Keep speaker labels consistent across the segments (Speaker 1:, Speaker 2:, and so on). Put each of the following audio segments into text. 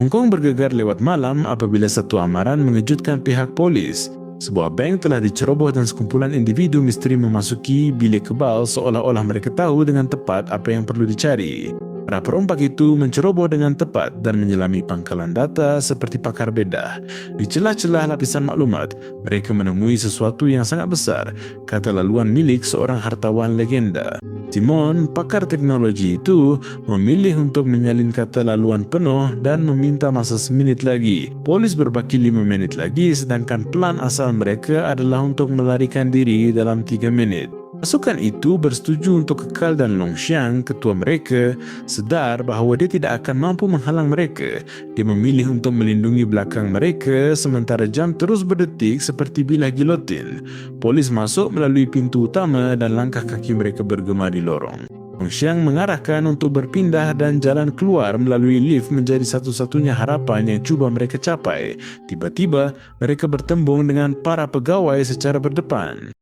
Speaker 1: Hong Kong bergegar lewat malam apabila satu amaran mengejutkan pihak polis. Sebuah bank telah diceroboh dan sekumpulan individu misteri memasuki bilik kebal seolah-olah mereka tahu dengan tepat apa yang perlu dicari. Para perompak itu menceroboh dengan tepat dan menyelami pangkalan data seperti pakar bedah. Di celah-celah lapisan maklumat, mereka menemui sesuatu yang sangat besar, kata laluan milik seorang hartawan legenda. Simon, pakar teknologi itu, memilih untuk menyalin kata laluan penuh dan meminta masa seminit lagi. Polis berbaki 5 menit lagi, sedangkan plan asal mereka adalah untuk melarikan diri dalam 3 menit. Pasukan itu bersetuju untuk kekal dan Long Xiang, ketua mereka, sedar bahawa dia tidak akan mampu menghalang mereka. Dia memilih untuk melindungi belakang mereka sementara jam terus berdetik seperti bilah gilotin. Polis masuk melalui pintu utama dan langkah kaki mereka bergema di lorong. Long Xiang mengarahkan untuk berpindah dan jalan keluar melalui lift menjadi satu-satunya harapan yang cuba mereka capai. Tiba-tiba, mereka bertembung dengan para pegawai secara berdepan.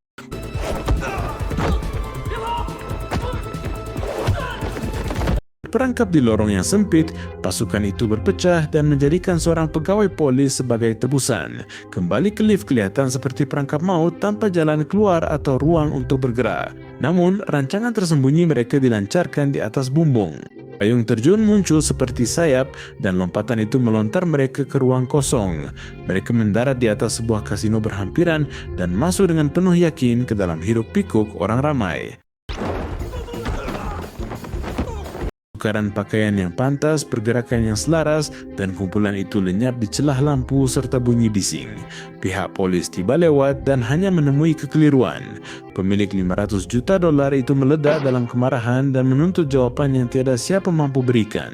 Speaker 1: Perangkap di lorong yang sempit, pasukan itu berpecah dan menjadikan seorang pegawai polis sebagai tebusan. Kembali ke lift kelihatan seperti perangkap maut tanpa jalan keluar atau ruang untuk bergerak. Namun, rancangan tersembunyi mereka dilancarkan di atas bumbung. Payung terjun muncul seperti sayap dan lompatan itu melontar mereka ke ruang kosong. Mereka mendarat di atas sebuah kasino berhampiran dan masuk dengan penuh yakin ke dalam hiruk pikuk orang ramai. Tukaran pakaian yang pantas, pergerakan yang selaras, dan kumpulan itu lenyap di celah lampu serta bunyi bising. Pihak polis tiba lewat dan hanya menemui kekeliruan. Pemilik $500 juta itu meledak dalam kemarahan dan menuntut jawapan yang tiada siapa mampu berikan.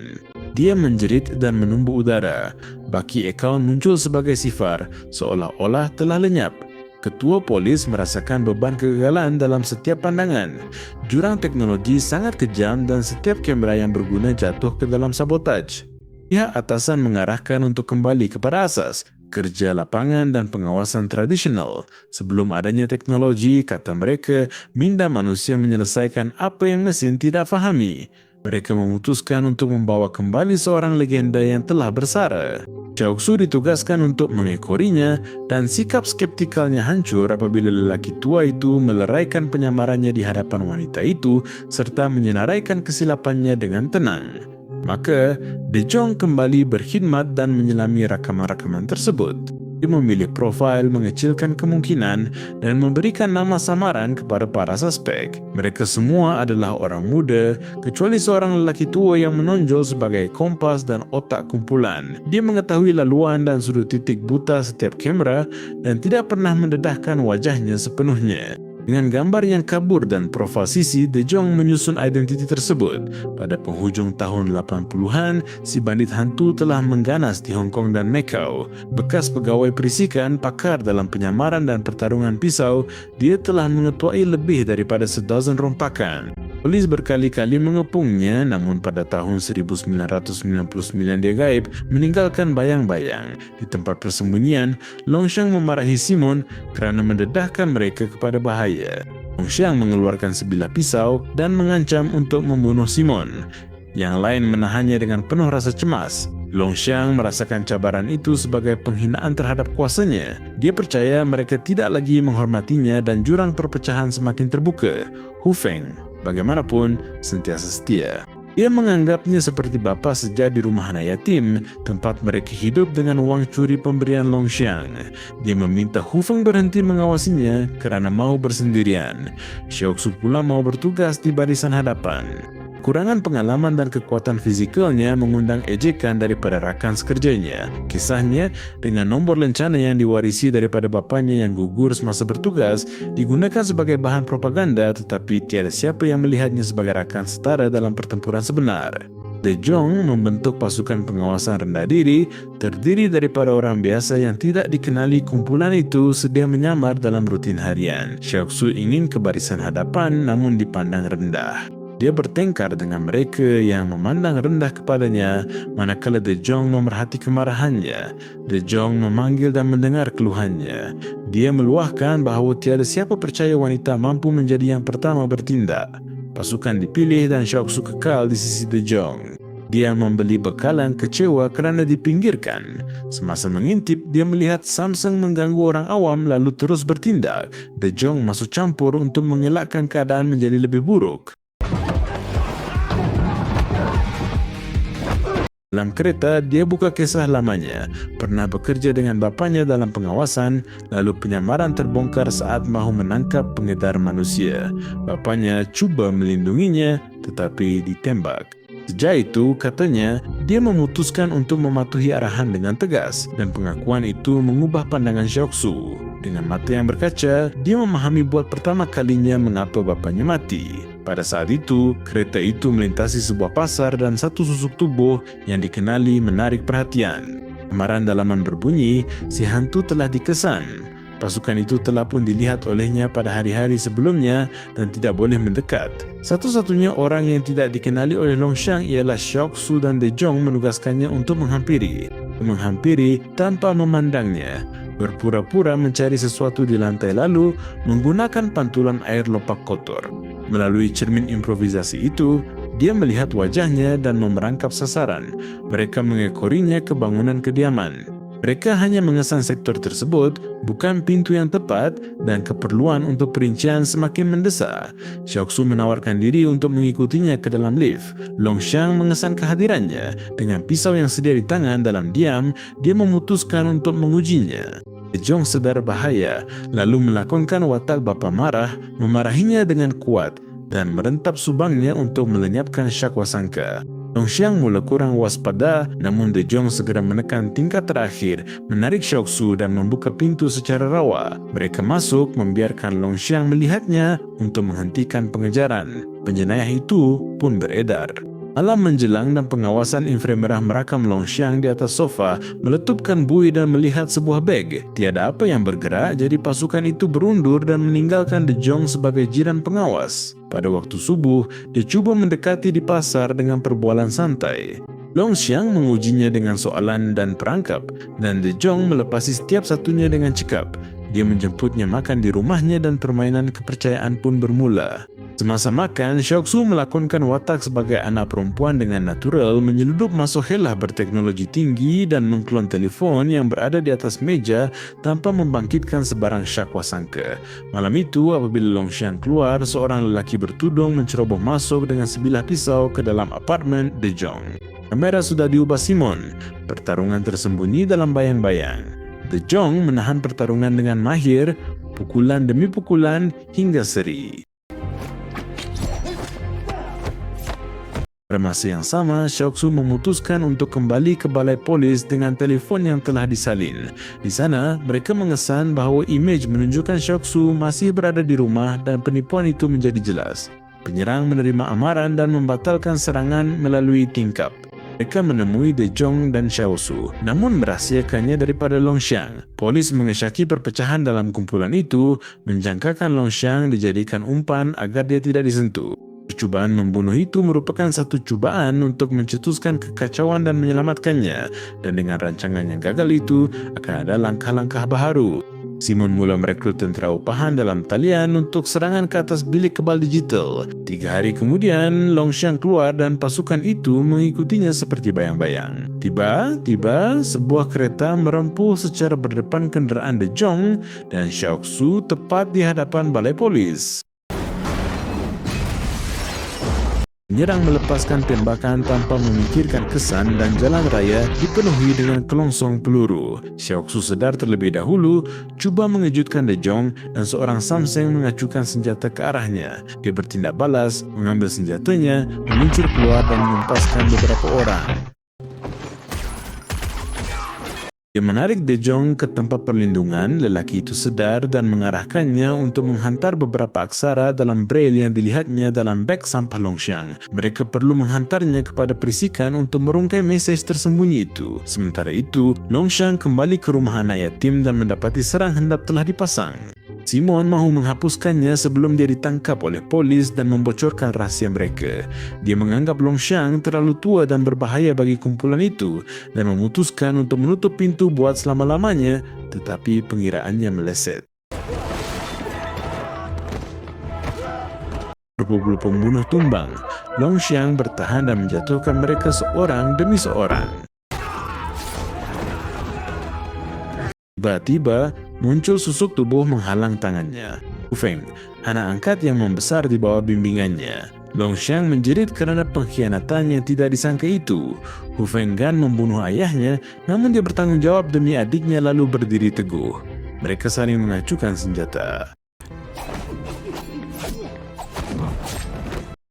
Speaker 1: Dia menjerit dan menumbuk udara. Baki akaun muncul sebagai sifar, seolah-olah telah lenyap. Ketua polis merasakan beban kegagalan dalam setiap pandangan. Jurang teknologi sangat kejam dan setiap kamera yang berguna jatuh ke dalam sabotaj. Pihak atasan mengarahkan untuk kembali kepada asas, kerja lapangan dan pengawasan tradisional. Sebelum adanya teknologi, kata mereka, minda manusia menyelesaikan apa yang mesin tidak fahami. Mereka memutuskan untuk membawa kembali seorang legenda yang telah bersara. Chow Su ditugaskan untuk mengekorinya dan sikap skeptikalnya hancur apabila lelaki tua itu meleraikan penyamarannya di hadapan wanita itu serta menyenaraikan kesilapannya dengan tenang. Maka, De Jong kembali berkhidmat dan menyelami rakaman-rakaman tersebut. Dia memilih profil, mengecilkan kemungkinan, dan memberikan nama samaran kepada para suspek. Mereka semua adalah orang muda, kecuali seorang lelaki tua yang menonjol sebagai kompas dan otak kumpulan. Dia mengetahui laluan dan sudut titik buta setiap kamera dan tidak pernah mendedahkan wajahnya sepenuhnya. Dengan gambar yang kabur dan profil sisi, De Jong menyusun identiti tersebut. Pada penghujung tahun 80-an, si bandit hantu telah mengganas di Hong Kong dan Macau. Bekas pegawai perisikan, pakar dalam penyamaran dan pertarungan pisau, dia telah mengetuai lebih daripada 12 rompakan. Polis berkali-kali mengepungnya, namun pada tahun 1999 dia gaib, meninggalkan bayang-bayang. Di tempat persembunyian, Long Xiang memarahi Simon kerana mendedahkan mereka kepada bahaya. Long Xiang mengeluarkan sebilah pisau dan mengancam untuk membunuh Simon. Yang lain menahannya dengan penuh rasa cemas. Long Xiang merasakan cabaran itu sebagai penghinaan terhadap kuasanya. Dia percaya mereka tidak lagi menghormatinya dan jurang perpecahan semakin terbuka. Hu Feng, bagaimanapun, sentiasa setia. Dia menganggapnya seperti bapa sejak di rumah anak yatim, tempat mereka hidup dengan wang curi pemberian Long Xiang. Dia meminta Hu Feng berhenti mengawasinya kerana mau bersendirian. Xiao Xu pula mau bertugas di barisan hadapan. Kurangan pengalaman dan kekuatan fizikalnya mengundang ejekan daripada rakan sekerjanya. Kisahnya, dengan nombor lencana yang diwarisi daripada bapanya yang gugur semasa bertugas, digunakan sebagai bahan propaganda tetapi tiada siapa yang melihatnya sebagai rakan setara dalam pertempuran sebenar. De Jong membentuk pasukan pengawasan rendah diri, terdiri daripada orang biasa yang tidak dikenali. Kumpulan itu sedia menyamar dalam rutin harian. Xiao Xu ingin ke barisan hadapan namun dipandang rendah. Dia bertengkar dengan mereka yang memandang rendah kepadanya, manakala De Jong memerhati kemarahannya. De Jong memanggil dan mendengar keluhannya. Dia meluahkan bahawa tiada siapa percaya wanita mampu menjadi yang pertama bertindak. Pasukan dipilih dan Xiao Xu kekal di sisi De Jong. Dia membeli bekalan kecewa kerana dipinggirkan. Semasa mengintip, dia melihat Samsung mengganggu orang awam lalu terus bertindak. De Jong masuk campur untuk mengelakkan keadaan menjadi lebih buruk. Dalam kereta, dia buka kisah lamanya. Pernah bekerja dengan bapanya dalam pengawasan, lalu penyamaran terbongkar saat mahu menangkap pengedar manusia. Bapanya cuba melindunginya, tetapi ditembak. Sejak itu, katanya, dia memutuskan untuk mematuhi arahan dengan tegas, dan pengakuan itu mengubah pandangan Seok-soo. Dengan mata yang berkaca, dia memahami buat pertama kalinya mengapa bapanya mati. Pada saat itu, kereta itu melintasi sebuah pasar dan satu susuk tubuh yang dikenali menarik perhatian. Kemaran dalaman berbunyi, si hantu telah dikesan. Pasukan itu telah pun dilihat olehnya pada hari-hari sebelumnya dan tidak boleh mendekat. Satu-satunya orang yang tidak dikenali oleh Longxiang ialah Seok-soo dan De Jong menugaskannya untuk menghampiri tanpa memandangnya. Berpura-pura mencari sesuatu di lantai lalu menggunakan pantulan air lopak kotor. Melalui cermin improvisasi itu, dia melihat wajahnya dan memerangkap sasaran. Mereka mengekorinya ke bangunan kediaman. Mereka hanya mengesan sektor tersebut, bukan pintu yang tepat, dan keperluan untuk perincian semakin mendesak. Seok-soo menawarkan diri untuk mengikutinya ke dalam lift. Longxiang mengesan kehadirannya. Dengan pisau yang sedia di tangan, dalam diam, dia memutuskan untuk mengujinya. De Jong sedar bahaya, lalu melakonkan watak bapa marah, memarahinya dengan kuat, dan merentap subangnya untuk melenyapkan syak wasangka. Longxiang mula kurang waspada, namun De Jong segera menekan tingkat terakhir, menarik Seok-soo dan membuka pintu secara rawa. Mereka masuk, membiarkan Longxiang melihatnya untuk menghentikan pengejaran. Penjenayah itu pun beredar. Malam menjelang dan pengawasan inframerah merakam Longxiang di atas sofa, meletupkan bui dan melihat sebuah beg. Tiada apa yang bergerak, jadi pasukan itu berundur dan meninggalkan De Jong sebagai jiran pengawas. Pada waktu subuh, dia cuba mendekati di pasar dengan perbualan santai. Longxiang mengujinya dengan soalan dan perangkap, dan De Jong melepasi setiap satunya dengan cekap. Dia menjemputnya makan di rumahnya dan permainan kepercayaan pun bermula. Semasa makan, Seok-soo melakonkan watak sebagai anak perempuan dengan natural, menyeludup masuk helah berteknologi tinggi dan mengklon telefon yang berada di atas meja tanpa membangkitkan sebarang syak wasangka. Malam itu, apabila Longxiang keluar, seorang lelaki bertudung menceroboh masuk dengan sebilah pisau ke dalam apartemen De Jong. Kamera sudah diubah Simon. Pertarungan tersembunyi dalam bayang-bayang. De Jong menahan pertarungan dengan mahir, pukulan demi pukulan hingga seri. Pada masa yang sama, Seok-soo memutuskan untuk kembali ke balai polis dengan telefon yang telah disalin. Di sana, mereka mengesan bahawa imej menunjukkan Seok-soo masih berada di rumah dan penipuan itu menjadi jelas. Penyerang menerima amaran dan membatalkan serangan melalui tingkap. Mereka menemui De Jong dan Seok-soo, namun merahsiakannya daripada Longxiang. Polis mengesyaki perpecahan dalam kumpulan itu, menjangkakan Longxiang dijadikan umpan agar dia tidak disentuh. Percubaan membunuh itu merupakan satu cubaan untuk mencetuskan kekacauan dan menyelamatkannya, dan dengan rancangan yang gagal itu akan ada langkah-langkah baharu. Simon mula merekrut tentera upahan dalam talian untuk serangan ke atas bilik kebal digital. 3 hari kemudian, Longxiang keluar dan pasukan itu mengikutinya seperti bayang-bayang. Tiba-tiba, sebuah kereta merempuh secara berdepan kenderaan De Jong dan Seok-soo tepat di hadapan balai polis. Penyerang melepaskan tembakan tanpa memikirkan kesan dan jalan raya dipenuhi dengan kelongsong peluru. Seok-soo sedar terlebih dahulu, cuba mengejutkan De Jong dan seorang Samseng mengacukan senjata ke arahnya. Dia bertindak balas, mengambil senjatanya, meluncur keluar dan menempaskan beberapa orang. Dia menarik De Jong ke tempat perlindungan. Lelaki itu sedar dan mengarahkannya untuk menghantar beberapa aksara dalam braille yang dilihatnya dalam beg sampah Longxiang. Mereka perlu menghantarnya kepada perisikan untuk merungkai mesej tersembunyi itu. Sementara itu, Longxiang kembali ke rumah anak yatim dan mendapati serang hendap telah dipasang. Simon mahu menghapuskannya sebelum dia ditangkap oleh polis dan membocorkan rahasia mereka. Dia menganggap Longxiang terlalu tua dan berbahaya bagi kumpulan itu dan memutuskan untuk menutup pintu buat selama-lamanya, tetapi pengiraannya meleset. Berburu pembunuh tumbang, Longxiang bertahan dan menjatuhkan mereka seorang demi seorang. Tiba-tiba muncul susuk tubuh menghalang tangannya. Hu Feng, anak angkat yang membesar di bawah bimbingannya. Longxiang menjerit karena pengkhianatan yang tidak disangka itu. Hu Fenggan membunuh ayahnya, namun dia bertanggung jawab demi adiknya lalu berdiri teguh. Mereka saling mengacukan senjata.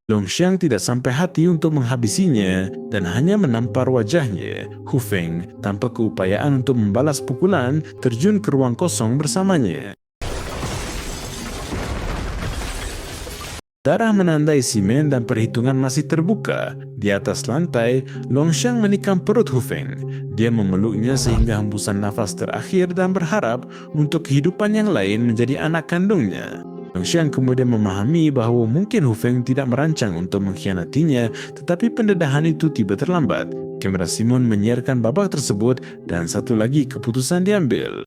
Speaker 1: Longxiang tidak sampai hati untuk menghabisinya dan hanya menampar wajahnya. Hu Feng, tanpa keupayaan untuk membalas pukulan, terjun ke ruang kosong bersamanya. Darah menandai simen dan perhitungan masih terbuka. Di atas lantai, Longxiang menikam perut Hu Feng. Dia memeluknya sehingga hembusan nafas terakhir dan berharap untuk kehidupan yang lain menjadi anak kandungnya. Longxiang kemudian memahami bahwa mungkin Hu Feng tidak merancang untuk mengkhianatinya, tetapi pendedahan itu tiba terlambat. Kamera Simon menyiarkan babak tersebut dan satu lagi keputusan diambil.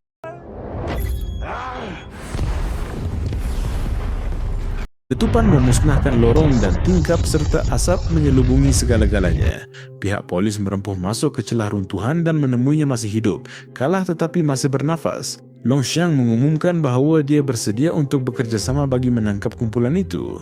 Speaker 1: Letupan memusnahkan lorong dan tingkap serta asap menyelubungi segala-galanya. Pihak polis merempuh masuk ke celah runtuhan dan menemuinya masih hidup, kalah tetapi masih bernafas. Longxiang mengumumkan bahwa dia bersedia untuk bekerja sama bagi menangkap kumpulan itu.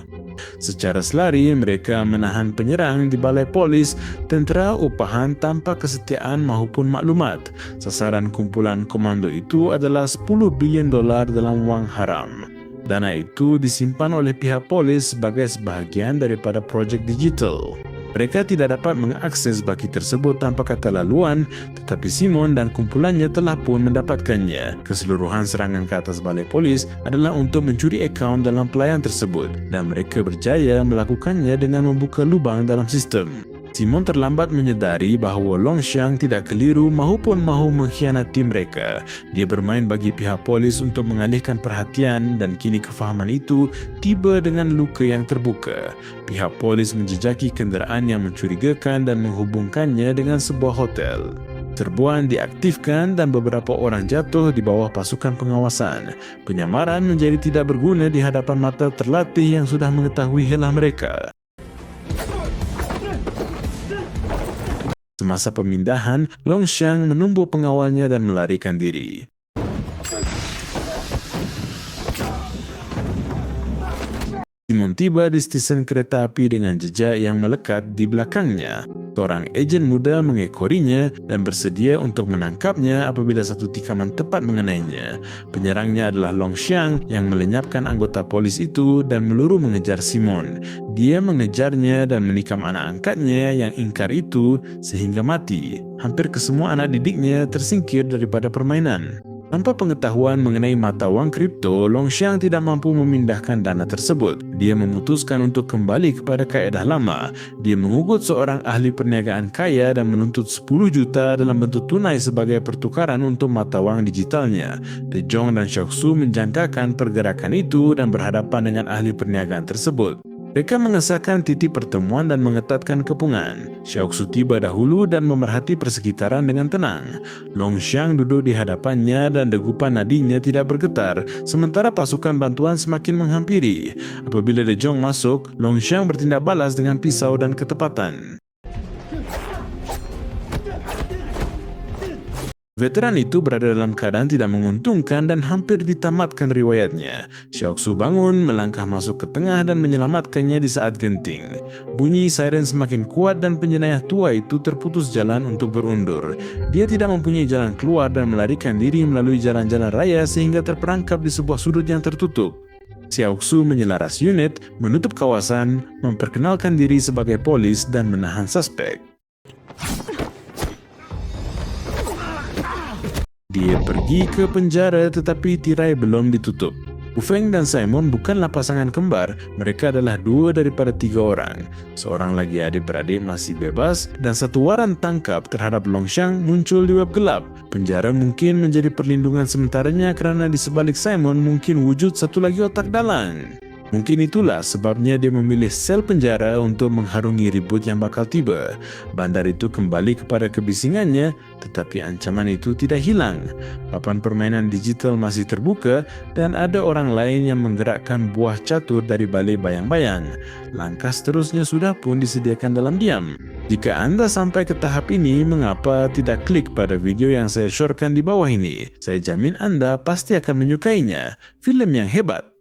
Speaker 1: Secara selari, mereka menahan penyerang di balai polis, tentera upahan tanpa kesetiaan maupun maklumat. Sasaran kumpulan komando itu adalah 10 bilion dolar dalam wang haram. Dana itu disimpan oleh pihak polis sebagai sebahagian daripada proyek digital. Mereka tidak dapat mengakses baki tersebut tanpa kata laluan, tetapi Simon dan kumpulannya telah pun mendapatkannya. Keseluruhan serangan ke atas balai polis adalah untuk mencuri akaun dalam pelayan tersebut, dan mereka berjaya melakukannya dengan membuka lubang dalam sistem. Simon terlambat menyadari bahawa Longxiang tidak keliru maupun mahu mengkhianati mereka. Dia bermain bagi pihak polis untuk mengalihkan perhatian dan kini kefahaman itu tiba dengan luka yang terbuka. Pihak polis menjejaki kenderaan yang mencurigakan dan menghubungkannya dengan sebuah hotel. Serbuan diaktifkan dan beberapa orang jatuh di bawah pasukan pengawasan. Penyamaran menjadi tidak berguna di hadapan mata terlatih yang sudah mengetahui helah mereka. Semasa pemindahan, Longxiang menumbuk pengawalnya dan melarikan diri. Simon tiba di stesen kereta api dengan jejak yang melekat di belakangnya. Seorang ejen muda mengekorinya dan bersedia untuk menangkapnya apabila satu tikaman tepat mengenainya. Penyerangnya adalah Longxiang yang melenyapkan anggota polis itu dan meluru mengejar Simon. Dia mengejarnya dan menikam anak angkatnya yang ingkar itu sehingga mati. Hampir kesemua anak didiknya tersingkir daripada permainan. Tanpa pengetahuan mengenai mata wang kripto, Longxiang tidak mampu memindahkan dana tersebut. Dia memutuskan untuk kembali kepada kaedah lama. Dia mengugut seorang ahli perniagaan kaya dan menuntut 10 juta dalam bentuk tunai sebagai pertukaran untuk mata wang digitalnya. De Jong dan Xiaoxu menjangkakan pergerakan itu dan berhadapan dengan ahli perniagaan tersebut. Mereka mengesahkan titik pertemuan dan mengetatkan kepungan. Xiaoxu tiba dahulu dan memerhati persekitaran dengan tenang. Longxiang duduk di hadapannya dan degupan nadinya tidak bergetar, sementara pasukan bantuan semakin menghampiri. Apabila De Jong masuk, Longxiang bertindak balas dengan pisau dan ketepatan. Veteran itu berada dalam keadaan tidak menguntungkan dan hampir ditamatkan riwayatnya. Xiaoxu bangun, melangkah masuk ke tengah dan menyelamatkannya di saat genting. Bunyi siren semakin kuat dan penjenayah tua itu terputus jalan untuk berundur. Dia tidak mempunyai jalan keluar dan melarikan diri melalui jalan-jalan raya sehingga terperangkap di sebuah sudut yang tertutup. Xiaoxu menyelaras unit, menutup kawasan, memperkenalkan diri sebagai polis dan menahan suspek. Dia pergi ke penjara tetapi tirai belum ditutup. Hu Feng dan Simon bukanlah pasangan kembar, mereka adalah 2 daripada 3 orang. Seorang lagi adik-beradik masih bebas dan satu waran tangkap terhadap Longxiang muncul di web gelap. Penjara mungkin menjadi perlindungan sementaranya kerana di sebalik Simon mungkin wujud satu lagi otak dalang. Mungkin itulah sebabnya dia memilih sel penjara untuk mengharungi ribut yang bakal tiba. Bandar itu kembali kepada kebisingannya, tetapi ancaman itu tidak hilang. Papan permainan digital masih terbuka dan ada orang lain yang menggerakkan buah catur dari balik bayang-bayang. Langkah seterusnya sudah pun disediakan dalam diam. Jika Anda sampai ke tahap ini, mengapa tidak klik pada video yang saya sharekan di bawah ini? Saya jamin Anda pasti akan menyukainya. Film yang hebat.